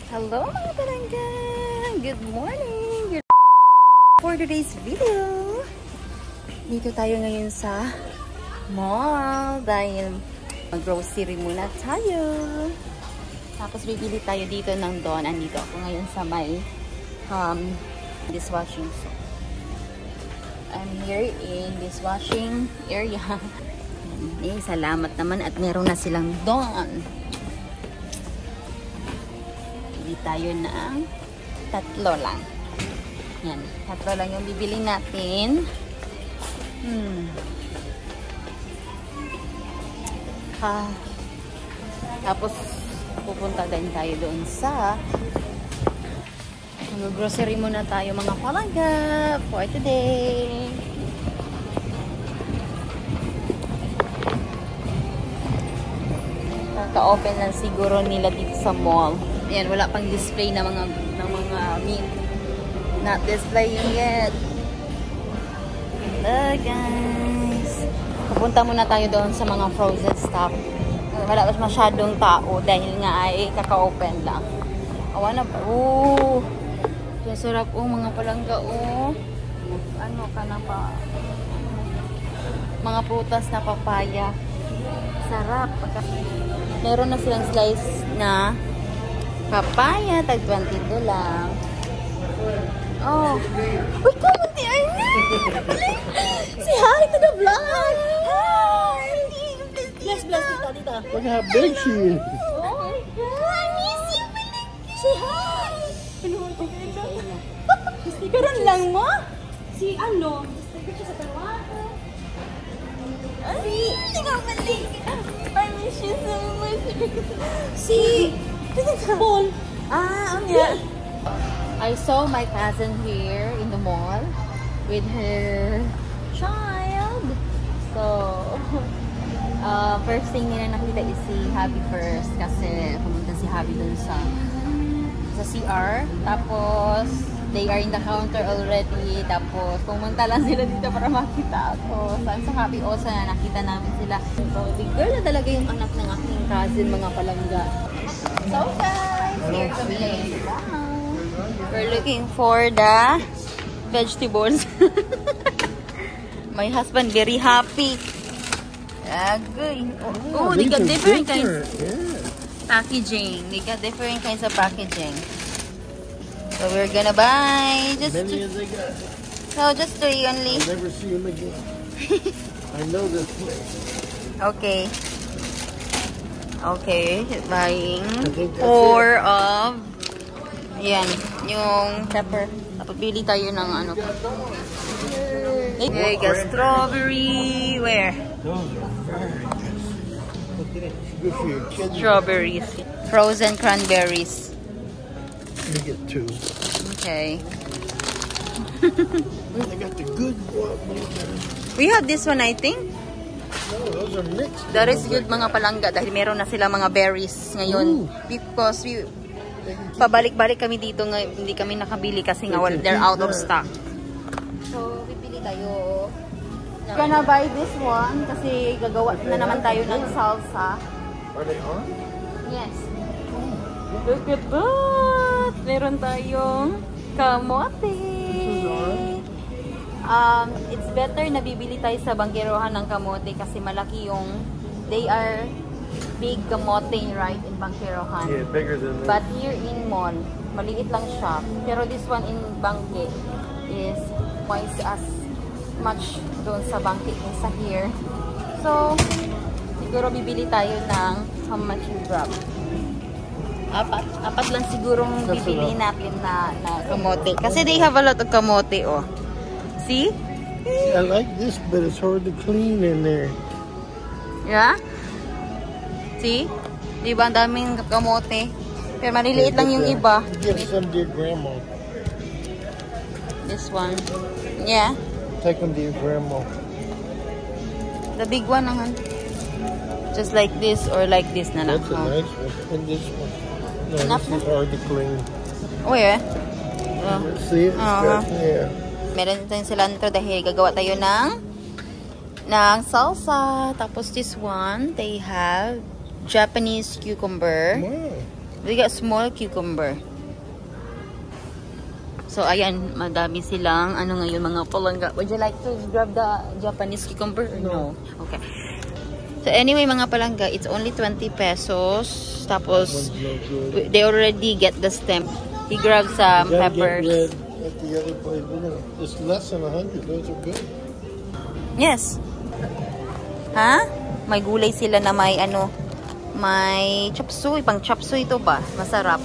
Hello mga palangga! Good morning! For today's video, dito tayo ngayon sa mall dahil mag-grocery muna tayo. Tapos bibili tayo dito ng Dawn. Andito ako ngayon sa may dishwashing. So, I'm here in dishwashing area. Salamat naman at meron na silang Dawn. Tayo ng tatlo lang. Yan, tatlo lang yung bibili natin. Tapos pupunta din tayo doon sa grocery muna tayo mga palangga for today. Kaka-open lang siguro nila dito sa mall. Ayan, wala pang display na mga meat. Not displaying yet. Hello guys. Pupunta muna tayo doon sa mga frozen stuff. Wala pa masyadong tao dahil nga ay kaka-open lang. Awa na pa. Oh. Sarap mga palangga Ano ka na pa? Mga prutas na papaya. Sarap. Meron na silang slice na papaya, tag 22 lang. Oh. Uy, kamunti, Arnie! Say hi to the vlog! Hi! Bless, tita. Look how big she is. Oh my God! I miss you, say hi! Stikeran lang mo? Si ano? Sticker siya sa tawahan. Ay, tingnan balik! I miss you so much! Si Paul. Yeah. I saw my cousin here in the mall with her child. So, first thing nila nakita is si Happy first kasi pumunta si Happy dun sa CR. Tapos, they are in the counter already. Tapos, pumunta lang sila dito para makita ako. Saan sa Happy also na nakita namin sila. So, big girl na talaga yung anak ng aking cousin, mga palangga. So guys, here kami ngayon. We're looking for the vegetables. My husband very happy. Good. Oh, they got different kinds packaging. They got different kinds of packaging. So we're gonna buy just just 3 only. I'll never see him again. I know this place. Okay. Okay, buying 4 of yan, yung pepper. Tapos pili tayo ng ano. Okay, got strawberry. Where? Good for your kids. Strawberries. Frozen cranberries. Let me get 2. Okay. Well, they got the good one. We have this one, I think. No, those are mixed. That is good mga palangga dahil meron na sila mga berries ngayon. Because pabalik-balik kami dito ngayon, hindi kami nakabili kasi nga they're out of stock. So, pipili tayo. Gonna buy this one kasi gagawa na naman tayo ng salsa. Are they on? Yes. Look at that! Meron tayong kamote. It's better na bibili tayo sa bangkerohan ng kamote kasi malaki yung they are big kamote right in bangkerohan. Yeah, bigger than this. But here in mall, maliit lang siya. Pero this one in Bangke is twice as much doon sa Bangke kaysa here. So, siguro bibili tayo ng how much you grab? Apat lang sigurong bibili natin na kamote. Kasi they have a lot of kamote, oh. See? I like this, but it's hard to clean in there. Yeah? See? Di ba ang daming kamote? Pero maliliit lang yung iba. Give some to your grandma. This one. Yeah. Take them to your grandma. The big one naman. Just like this or like this na lang. That's a nice one. And this one. No, Enough this is hard to clean. Oh, yeah. See it? Yeah. Meron tayong cilantro dahil gagawa tayo ng salsa. Tapos this one, they have Japanese cucumber. Wow. They got small cucumber. So, ayan, madami silang, ano ngayon, mga palangga. Would you like to grab the Japanese cucumber? No. Okay. So, anyway, mga palangga, it's only 20 pesos. Tapos, they already get the stem. He grabs some peppers. At the other place, it's less than 100. Those are good. Yes. Ha? May gulay sila na may, ano, may chop suey. Pang chop suey ito ba? Masarap.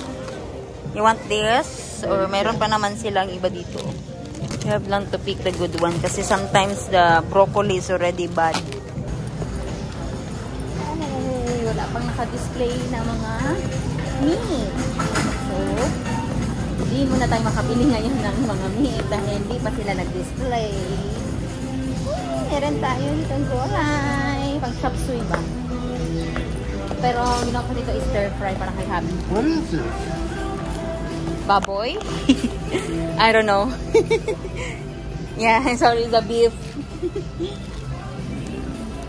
You want this? Or meron pa naman silang iba dito. You have lang to pick the good one kasi sometimes the broccoli is already bad. Ay, wala pang naka-display na mga meat. So, hindi muna tayo makabili ngayon ng mga meat dahil hindi pa sila nag-display. Meron tayo itong gulay. Pang chop suey ba? Pero ginawa ko dito is stir fry para kay Habi. What is this? Baboy? I don't know. Yeah, sorry, the beef.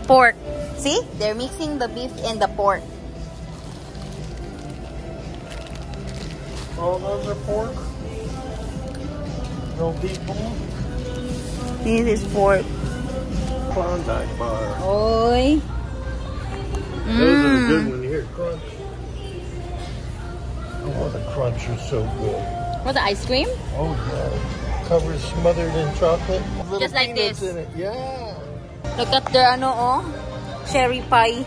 Pork. See? They're mixing the beef and the pork. All those are pork? No beef bone? This is pork. Klondike bar. Oy. Those are the good one here. Crunch. Oh, the crunch is so good. What's the ice cream? Oh, yeah. Covered, smothered in chocolate. Little Just like peanuts this. in it. Yeah. Look at their ano oh. Cherry pie.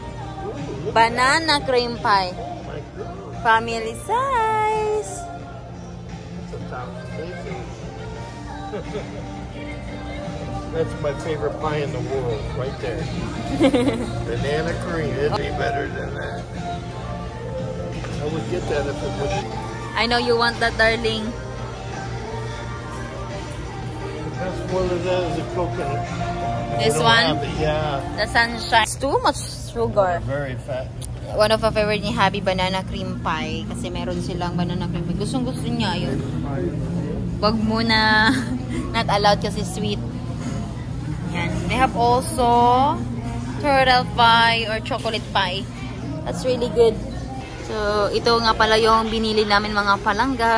Banana cream pie. Oh, my God. Family size. That's 1,000 pesos. That's my favorite pie in the world, right there. Banana cream. It'd be better than that. I would get that if it would. I know you want that, darling. The best one of that is the coconut. This You don't one? have it, yeah. The sunshine. It's too much sugar. Very fat. One of our favorite ni Habi, banana cream pie. Kasi meron silang banana cream pie. Gustong-gusto niya yun. Wag muna. Not allowed kasi sweet. Yan. They have also turtle pie or chocolate pie. That's really good. So, ito nga pala yung binili namin mga palangga.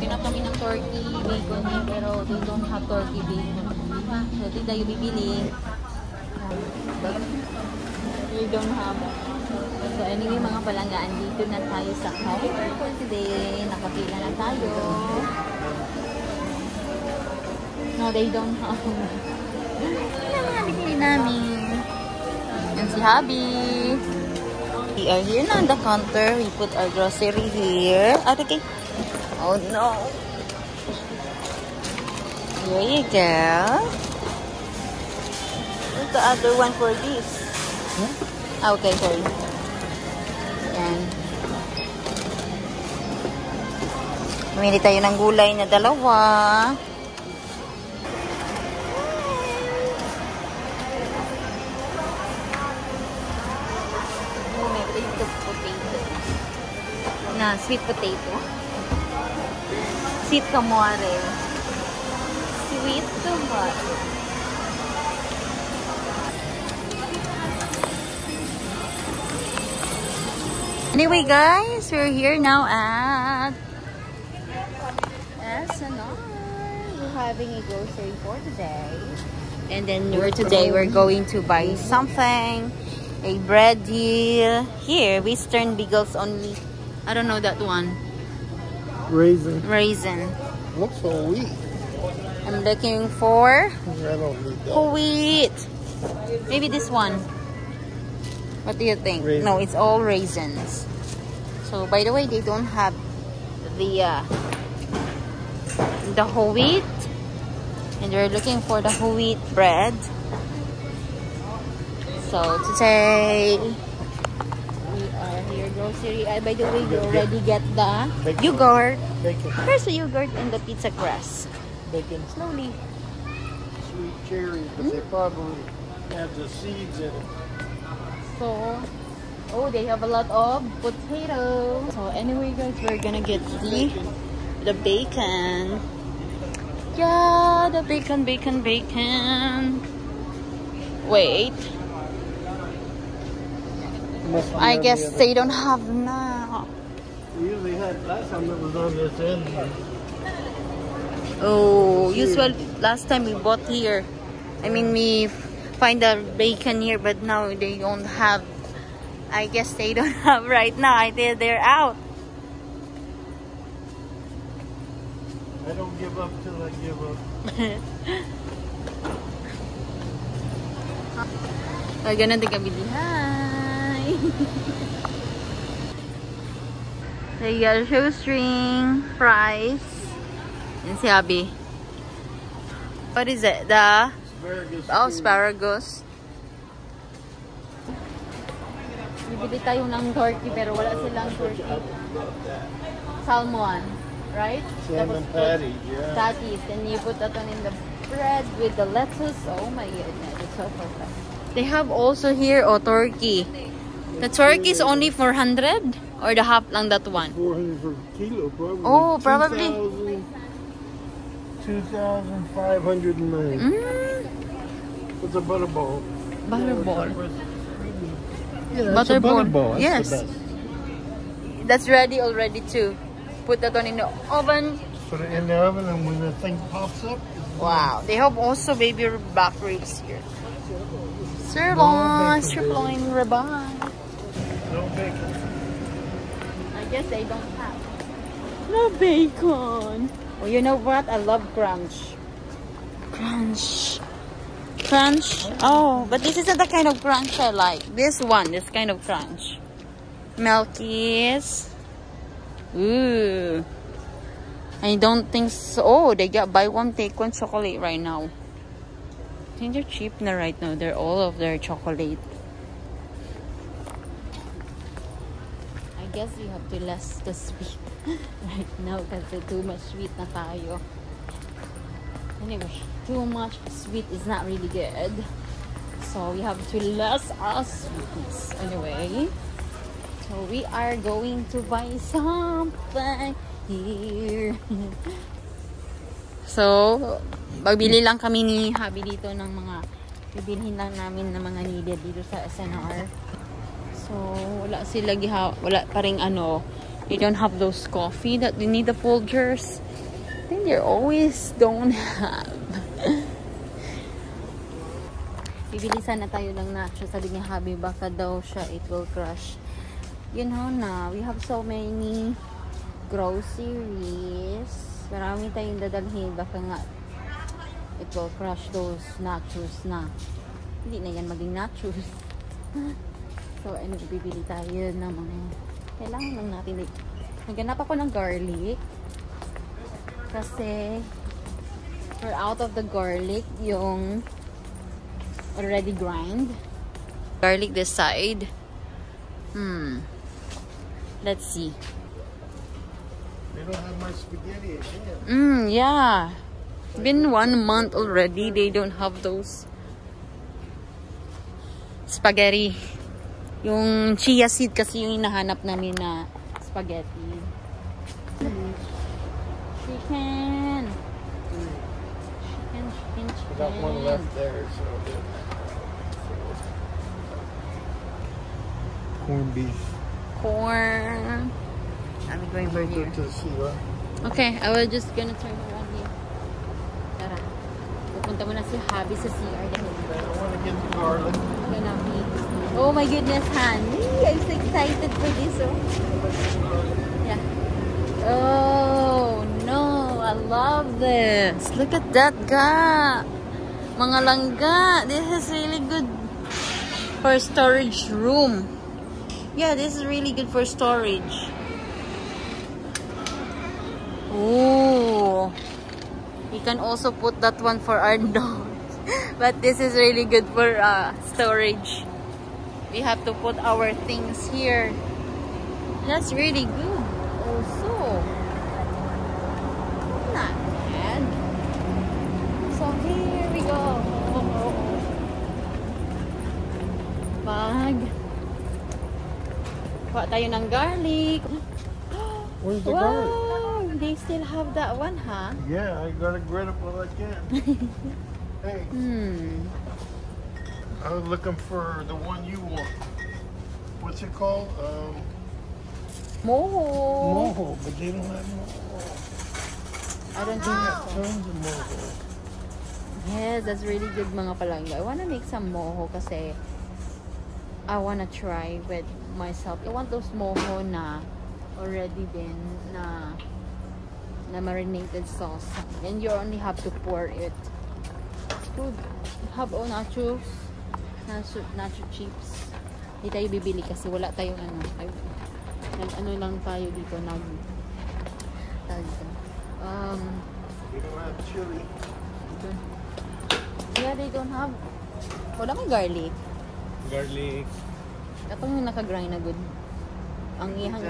Pinap kami ng turkey bacon pero they don't have turkey bacon. So, ito tayo bibili. They don't have. So, anyway mga palangga, andito na tayo sa counter for today. Nakapila na tayo. No, they don't have. Yan mga bigay namin. Yan si Habi. We are here na on the counter. We put our grocery here. Okay. Oh no. Here you go. What's the other one for this? Okay, sorry. Yan. Pumili tayo ng gulay na dalawa. Na sweet potato. Sweet kamore. Sweet tomato. Anyway guys, we're here now at SNR. We're having a grocery for today. And then we're going to buy something. A bread deal. Here, Western Beagles only. I don't know that one. Raisin. Raisin. Looks so wheat. I'm looking for I don't need that. wheat. Maybe this one. What do you think? Raisin. No, it's all raisins. So, by the way, they don't have the whole wheat. And we're looking for the whole wheat bread. So, today we are here grocery. By the way, you already get the yogurt. Bacon. Here's the yogurt and the pizza crust. Bacon. Slowly. Sweet cherry, but they probably have the seeds in it. So, oh, they have a lot of potatoes. So, anyway, guys, we're gonna get the bacon. Yeah, the bacon, bacon, bacon. Wait. I guess they don't have now. We usually had last time it was on this end. Oh, usually last time we bought here. I mean, we find the bacon here, but now they don't have. I guess they don't have right now. I think they're out. I don't give up till I give up. Ganun din kami din. Hi! They got a shoestring, fries, and si Abby. What is it? The Asparagus. oh, asparagus. Bibili tayo ng turkey pero wala silang turkey. Salmon, right? Salmon patty, yeah. Patties. Then you put that one in the bread with the lettuce. Oh my goodness, it's so perfect. They have also here turkey. The turkey is only 400 or the half lang that one? 400 per kilo, probably. Oh, probably. 2,509. What's a butterball? Butterball. Yeah, that's a butterball. That's Yes. the best. That's ready already too. Put that one in the oven. Put it in the oven, and when the thing pops up, Wow. They have also baby back ribs here. Sirloin, sirloin ribeye. no bacon. I guess they don't have. No bacon. Well, you know what? I love crunch. Crunch. Crunch. Oh, but this isn't the kind of crunch I like. This one, this kind of crunch. Milkies. Ooh. I don't think so. Oh, they got buy one, take one chocolate right now. I think they're cheap na right now. They're all of their chocolate. I guess you have to less the sweet right now kasi too much sweet na tayo. Anyway, too much sweet is not really good. So we have to less our sweetness. Anyway, so we are going to buy something here. So, magbili lang kami ni Habi dito ng mga bibilhin lang namin ng mga needed dito sa SNR. So, wala sila wala pa ring ano. They don't have those coffee that they need the Folgers. I think they always don't have. Bibili sana tayo ng nachos. Sabi ni Habi, baka daw siya it will crush. You know na, we have so many groceries. Marami tayong dadalhin. Baka nga it will crush those nachos na. Hindi na yan maging nachos. So, ano, bibili tayo ng mga kailangan lang natin. Naghanap ako ng garlic. Kasi we're out of the garlic. Yung already grind. Garlic this side. Let's see. They don't have my spaghetti again. Yeah. It's been 1 month already. They don't have those spaghetti. Yung chia seed kasi yung hinahanap namin na spaghetti. Chicken. Chicken. I got one left there, so corned beef. Corn. I'm going for here. To see what? Okay, I was just gonna turn around here. Tara. Pupunta muna si Habi sa CR dahil I want to get the garlic. gonna be. Oh my goodness, honey. I'm so excited for this. Oh. Yeah. Oh no, I love this. Look at that, ga. Mga langga. This is really good for storage room. Yeah, this is really good for storage. Ooh. We can also put that one for our dogs. But this is really good for storage. We have to put our things here. That's really good also. Not bad. So here we go. Bag. Kuha tayo ng garlic. Where's the garlic? Wow! they still have that one, huh? Yeah, I gotta grab it while I can. Hey, I was looking for the one you want. What's it called? Moho. Moho, but they don't have moho. I don't They think have so. tons of moho. Yes, that's really good mga palangga. I wanna make some moho kasi I wanna try with myself. I want those moho na already din na marinated sauce. And you only have to pour it. It's good. Have all nachos. Nacho chips. Hindi tayo bibili kasi wala tayong ano. Ano lang tayo dito. We don't have chili. Yeah, they don't have. Wala may garlic. Garlic. Itong yung naka-grind na good. Ang ihang.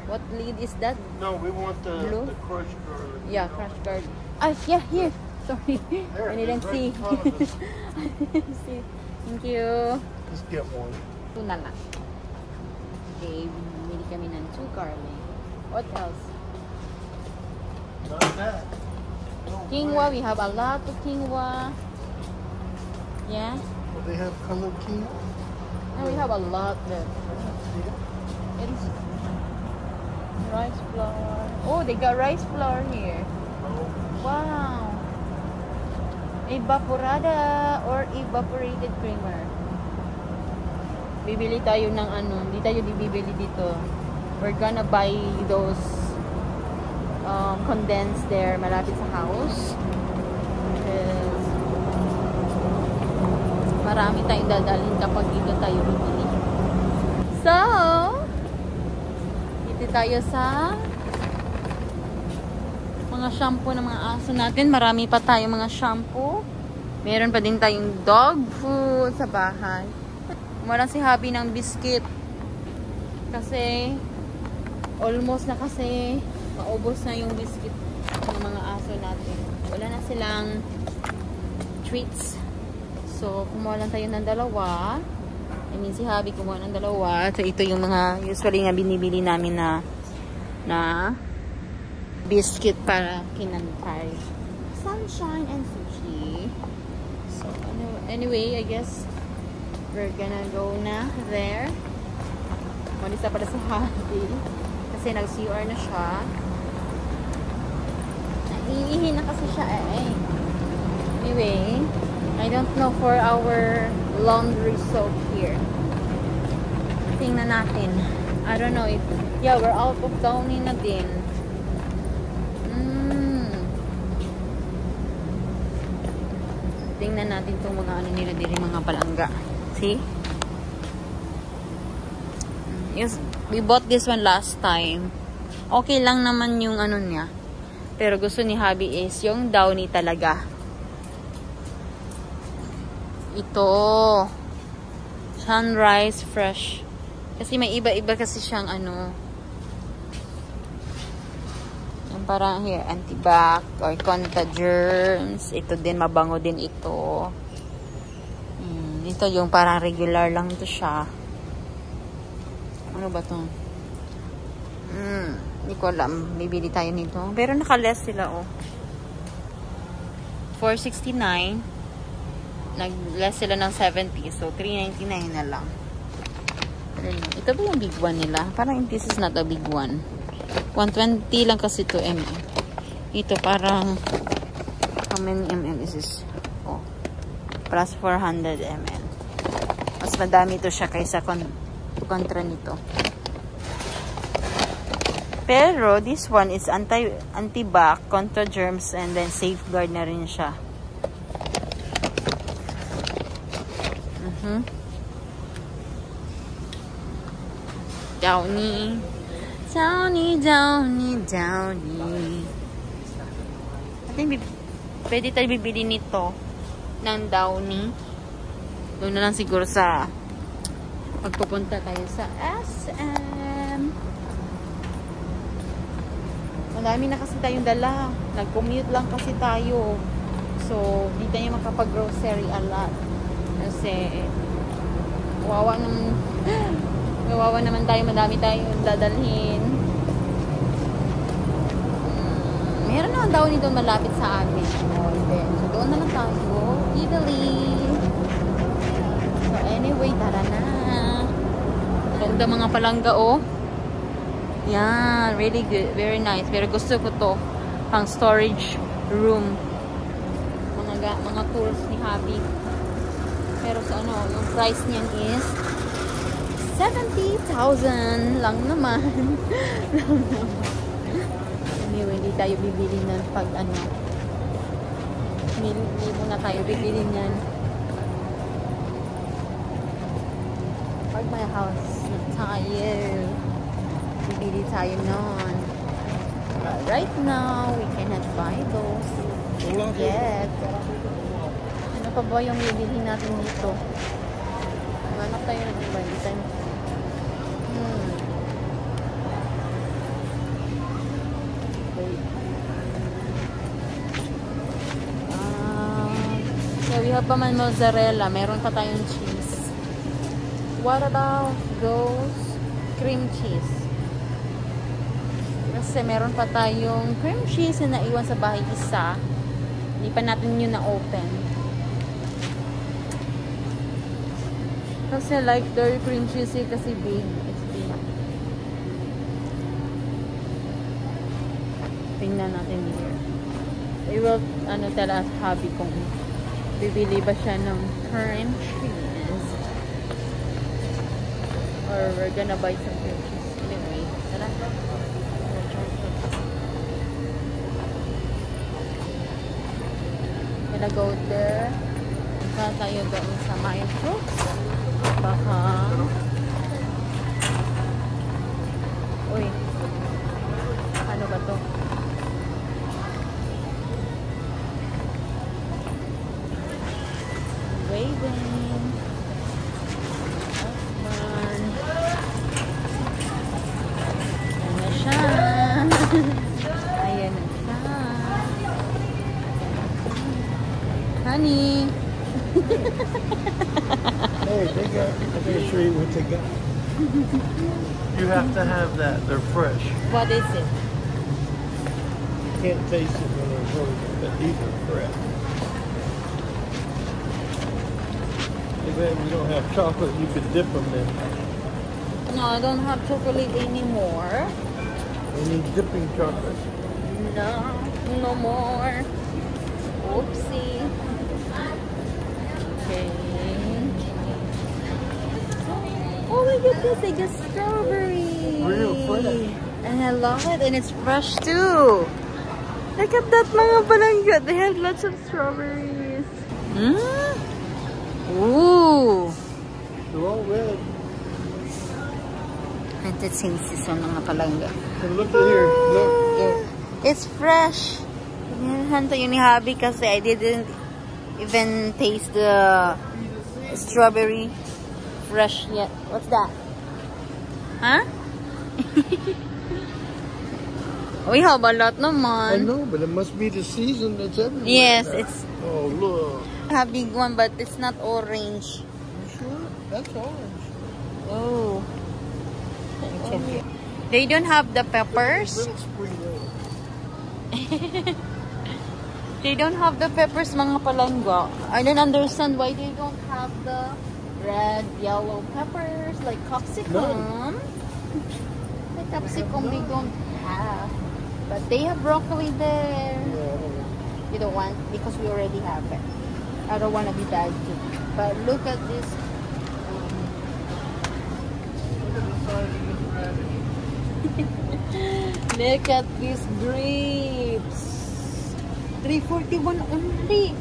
What lead is that? No, we want the Blue? crushed garlic. Yeah, crushed garlic. Ah, yeah, here. Sorry. There, I didn't it's see. right in front of us. See. Thank you. Let's get one. Ito na lang. Okay, bumili kami ng 2 garlic. What else? Not that. No Quinoa, way. we have a lot of quinoa. Yeah. Well, they have colored quinoa. And we have a lot there. It's rice flour. Oh, they got rice flour here. Oh, Wow. Evaporada or evaporated creamer. Bibili tayo ng ano, hindi tayo bibili dito. We're gonna buy those condensed there malapit sa house. Because marami tayong dadalhin kapag dito tayo bibili. So, dito tayo sa mga shampoo ng mga aso natin. Marami pa tayong mga shampoo. Meron pa din tayong dog food sa bahay. Umarang si Habi ng biscuit. Kasi, almost na kasi, maubos na yung biscuit ng mga aso natin. Wala na silang treats. So, kumuha lang tayo ng dalawa. I mean, si Habi kumuha ng dalawa. So, ito yung mga usually nga binibili namin na biscuit para kinantay. Sunshine and sushi. So, anyway, I guess we're gonna go na there. Malisa pala si Habi. Kasi nag-CR na siya. Naiihi na kasi siya eh. Anyway, I don't know for our laundry soap here. Tingnan natin. I don't know if, yeah, we're out of Downy na din. Tingnan natin itong mga ano nila diri, mga palangga. See? Yes, we bought this one last time. Okay lang naman yung ano niya. Pero gusto ni Habi is yung Downy talaga. Ito. Sunrise Fresh. Kasi may iba-iba kasi siyang ano. Yung parang here, antibac or contra germs. Ito din, mabango din ito. Ito yung parang regular lang to siya. Ano ba to? Hindi ko alam. Bibili tayo nito. Pero naka-less sila, oh. $4.69. Nag-less sila ng 70. So, $3.99 na lang. Ito ba yung big one nila? Parang this is not a big one. 120 lang kasi 2 ml. Ito parang how many ml is this? Oh. Plus 400 ml. Mas madami ito siya kaysa kontra nito. Pero this one is anti-bac, contra germs, and then safeguard na rin siya. Downy. Downy, Downy, Downy. I think pwede tayo bibili nito ng Downy. Doon na lang siguro sa pagpupunta tayo sa SM. Madami na kasi tayong dala. Nag-commute lang kasi tayo. So, di tayo makapag-grocery a lot. Kasi, kawawa naman tayo. Madami tayong dadalhin. Meron naman daw nito malapit sa amin. Then, so doon na lang tayo. Italy. So anyway, tara na. Ganda mga palangga, oh. Yan, really good. Very nice. Pero gusto ko to pang storage room. Mga tools ni Habi. Pero sa ano, yung price niyan is 70,000 lang naman. Anyway, hindi tayo bibili ng pag ano. Hindi muna tayo bibili niyan. Pag may house na tayo, bibili tayo nun. But right now, we cannot buy those yet. Ano pa ba yung bibili natin dito? Manap tayo ng iba. So we have pa man mozzarella. Meron pa tayong cheese. What about those cream cheese? Kasi meron pa tayong cream cheese na naiwan sa bahay isa. Hindi pa natin yun na-open. Kasi like their cream cheese kasi big. It's big. Tingnan natin here. They will tell us Habi kung bibili ba siya ng cream cheese. Or we're gonna buy some cream cheese. Anyway, tara. Gonna go there. Baka tayo doon sa my fruits. Baka uy, ano ba to? Waving husband. Ayan na siya. Ayan na siya. Honey. Hey, they got, I can show you what they got. You have to have that. They're fresh. What is it? You can't taste it when they're frozen, but these are fresh. And then you don't have chocolate, you could dip them in. No, I don't have chocolate anymore. You need dipping chocolate. No, no more. Oopsie. Okay. Oh my goodness, they got strawberry. Real fresh. And I love it, and it's fresh too. Look at that, mga palangga. They have lots of strawberries. Ooh. They're all red. And it's in season, mga palangga. And look at here. Look, look. It's fresh. Hinahan tayo ni Habi kasi I didn't even taste the strawberry fresh yet. What's that? Huh? We have a lot naman. I know, but it must be the season that's everywhere. Yes, now. it's Oh, look. a big one, but it's not orange. You sure? That's orange. Oh. They don't have the peppers. Little spring roll. They don't have the peppers, mga palangga. I don't understand why they don't have the red, yellow peppers like capsicum. The capsicum they don't have. But they have broccoli there. You don't want, because we already have it. I don't want to be bad too. But look at this. Look at these grapes. 341 only.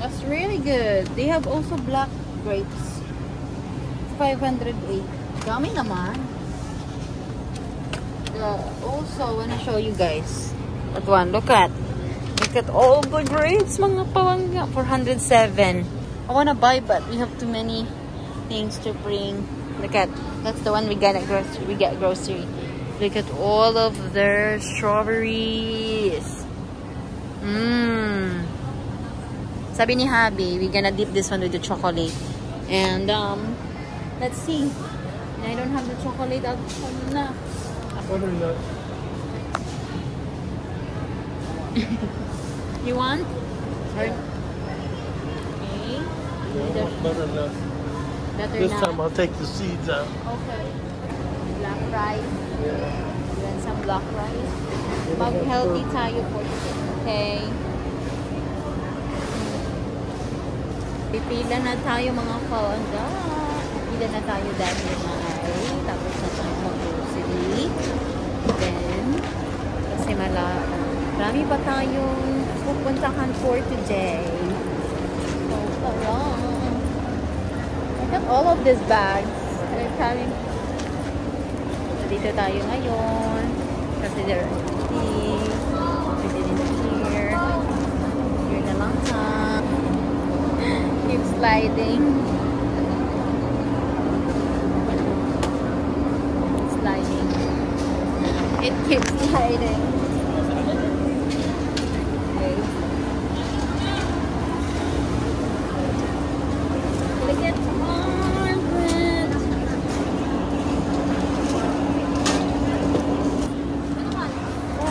That's really good. They have also black grapes. 508. Dami naman. Also, I want to show you guys that one. Look at all the grapes, mga palangga. 407. I want to buy, but we have too many things to bring. Look at, that's the one we got at grocery. We got grocery. Look at all of their strawberries. Sabi ni Habi, we're gonna dip this one with the chocolate. And let's see. I don't have the chocolate out na. Butternut. You want? Or, okay. Yeah, butternut. This time I'll take the seeds out. Okay. Black rice. Yeah. You want some black rice? Mag-healthy tayo for today. Okay. Pipila na tayo mga kaanda. Pipila na tayo dahil na ay. Tapos na tayo mag-grocery. Then, kasi marami pa tayong pupuntahan for today. So, parang I got all of these bags. They're coming. Dito tayo ngayon. Kasi they're empty. We didn't here. Here na lang ha. Keep sliding. Sliding. It keeps sliding. Okay. Look at Margaret. So,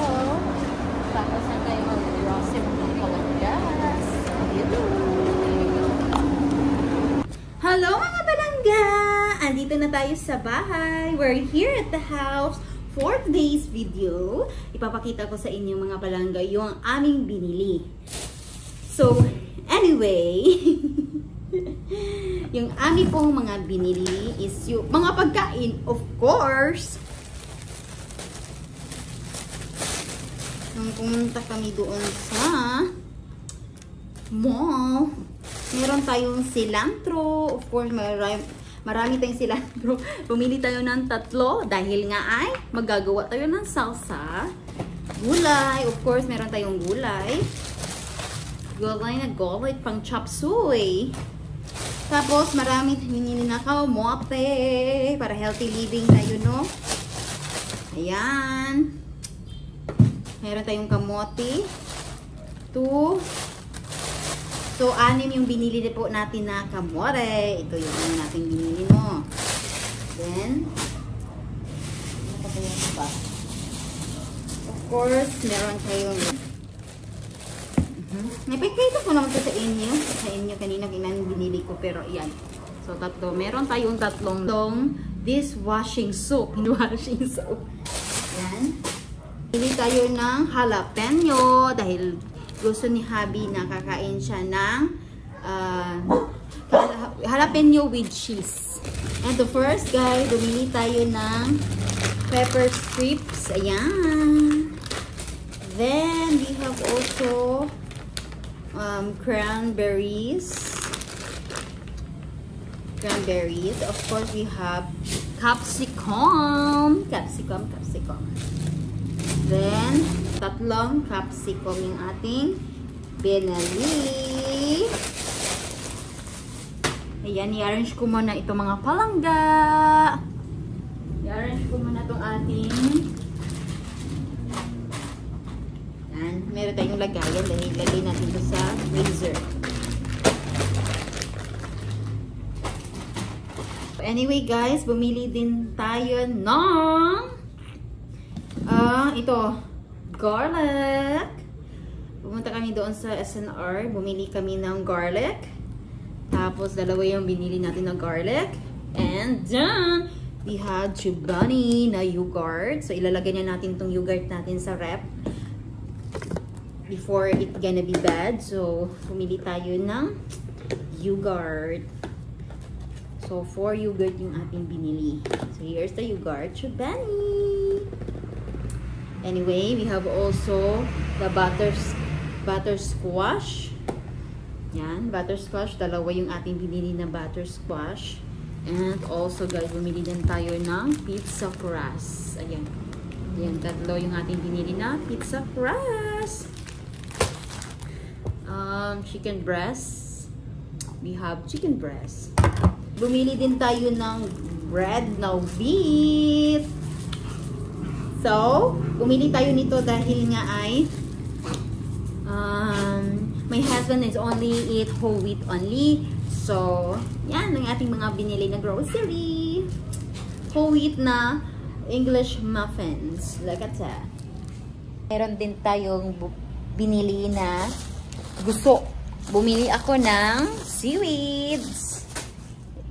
tapos na tayo mag-grocery ng Palanggas. Hello mga balangga! Andito na tayo sa bahay. We're here at the house for today's video. Ipapakita ko sa inyo mga balangga yung aming binili. So, anyway, yung aming pong mga binili is yung mga pagkain, of course. Nung pumunta kami doon sa mall, meron tayong cilantro. Of course, marami tayong cilantro. Pumili tayo ng 3 dahil nga ay magagawa tayo ng salsa. Gulay. Of course, meron tayong gulay. Gulay na gulay pang chop suey. Tapos, marami tayong kamote para healthy living tayo, no? Ayan. Meron tayong kamote. 2. So, 6 yung binili po natin na kamote. Ito yung ano natin binili, no? Then, of course, meron kayong napikita ko naman ito sa inyo. Sa inyo kanina binili ko, pero yan. So, 3. Meron tayong 3 dishwashing soap. Dishwashing soap. Yan. Bili tayo ng jalapeno dahil gusto ni Habi na kakain siya ng jalapeno with cheese. And the first guys, bumili tayo ng pepper strips. Ayan. Then, we have also cranberries. Cranberries. Of course, we have capsicum. Capsicum. Then, 3 capsicum yung ating binili. Ayan, i-arrange ko muna ito mga palangga. I-arrange ko muna itong ating yan, meron tayong lagayan dahil lagay natin ito sa freezer. Anyway guys, bumili din tayo ng ito, garlic. Pumunta kami doon sa SNR. Bumili kami ng garlic. Tapos, 2 yung binili natin ng garlic. And then, we had Chobani na yogurt. So, ilalagay na natin itong yogurt natin sa rep before it gonna be bad. So, pumili tayo ng yogurt. So, 4 yogurt yung ating binili. So, here's the yogurt Chobani. Anyway, we have also the buttersquash. Yan, buttersquash. 2 yung ating binili na buttersquash. And also, guys, bumili din tayo ng pizza crust. Ayan. Ayan, 3 yung ating binili na pizza crust. Chicken breast. We have chicken breast. Bumili din tayo ng bread na wheat. So, bumili tayo nito dahil nga ay my husband is only eat whole wheat only. So, yan ang ating mga binili na grocery. Whole wheat na English muffins. Look at that. Meron din tayong binili na gusto. Bumili ako ng seaweeds.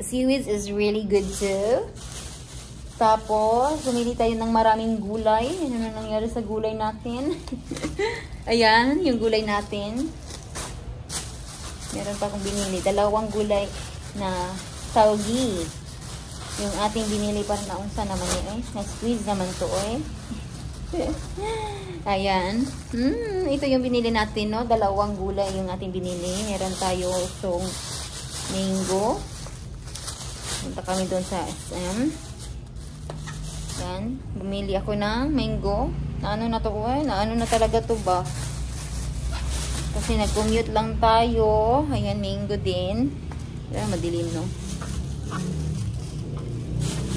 Seaweeds is really good too. Tapos, bumili tayo ng maraming gulay. Ano na nangyari sa gulay natin? Ayan, yung gulay natin. Meron pa akong binili. 2 gulay na taugi. Yung ating binili pa na unsa naman yun, na-squeeze naman to, Ayan. Ito yung binili natin, no? 2 gulay yung ating binili. Meron tayo itong mango. Punta kami doon sa SM. Yan. Bumili ako ng mango. Naano na to, Naano na talaga to ba? Kasi nag-commute lang tayo. Ayan, mango din. Pero madilim, no?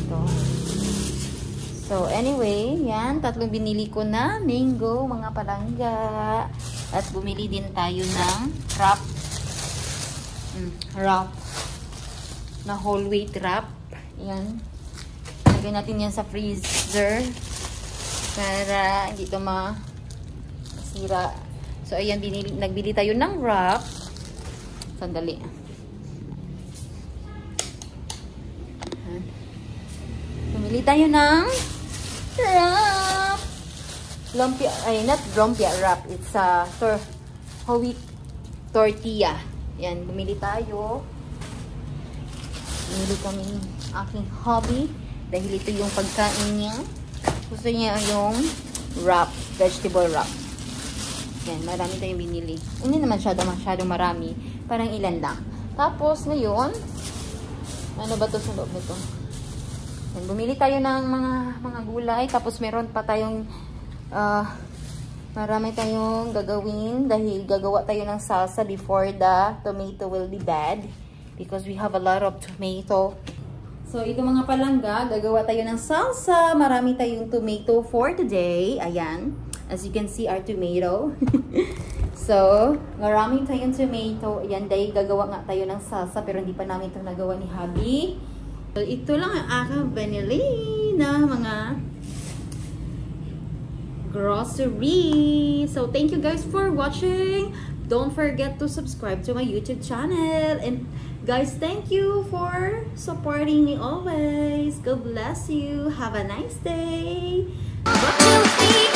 Ito. So, anyway, yan. 3 binili ko na mango, mga palangga. At bumili din tayo ng wrap. Wrap. Na whole wheat wrap. Yan. Lagay natin yan sa freezer. Para hindi ito masira. So, ayan, nagbili tayo ng wrap. Sandali. Bumili tayo ng wrap. Lumpia, ay, not lumpia wrap. It's a whole wheat tortilla. Yan, bumili tayo. Bumili kami aking hobby. Dahil ito yung pagkain niya. Gusto niya yung wrap, vegetable wrap. Yan, marami tayong binili. Hindi naman masyadong marami. Parang ilan lang. Tapos, ngayon, ano ba ito sa loob nito? Yan, bumili tayo ng mga gulay. Tapos, meron pa tayong, marami tayong gagawin. Dahil gagawa tayo ng salsa before the tomato will be bad. Because we have a lot of tomato. So, ito mga palangga, gagawa tayo ng salsa. Marami tayong tomato for today. Ayan. As you can see, our tomato. So, marami tayong tomato. Ayan, dahil gagawa nga tayo ng salsa. Pero hindi pa namin ito nagawa ni Habi. So, ito lang ang aking binili na mga grocery. So, thank you guys for watching. Don't forget to subscribe to my YouTube channel. And guys, thank you for supporting me always. God bless you. Have a nice day. Bye.